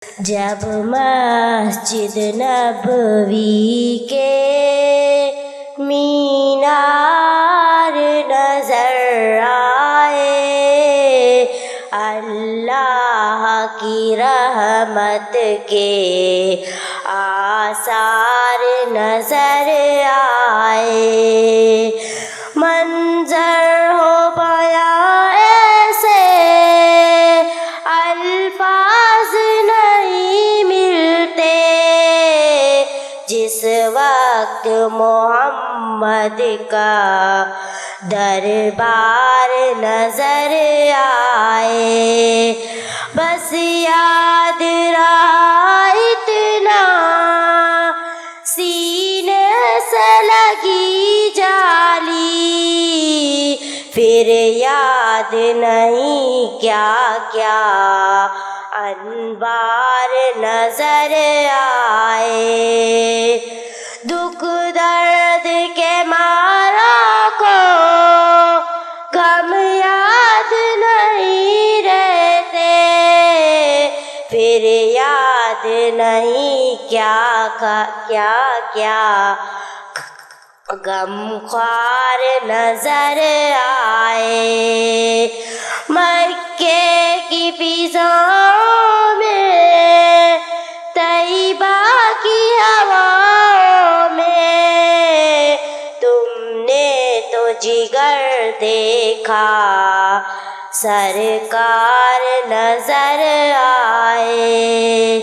جب مسجد نبوی کے مینار نظر آئے، اللہ کی رحمت کے آثار نظر آئے، منظر ہو بیاں ایسے الفاظ نہیں ملتے، جس وقت محمد کا دربار نظر آئے، بس یاد رہا اتنا سینے سے لگی جالی، پھر یاد نہیں کیا کیا انوار نظر آئے، دکھ درد کے مارا کو غم یاد نہیں رہتے، پھر یاد نہیں کیا غم خوار نظر آئے، مکے کی فضاؤں میں، طیبہ کی ہواؤں میں، تم نے تو جگر دیکھا سرکار نظر آئے۔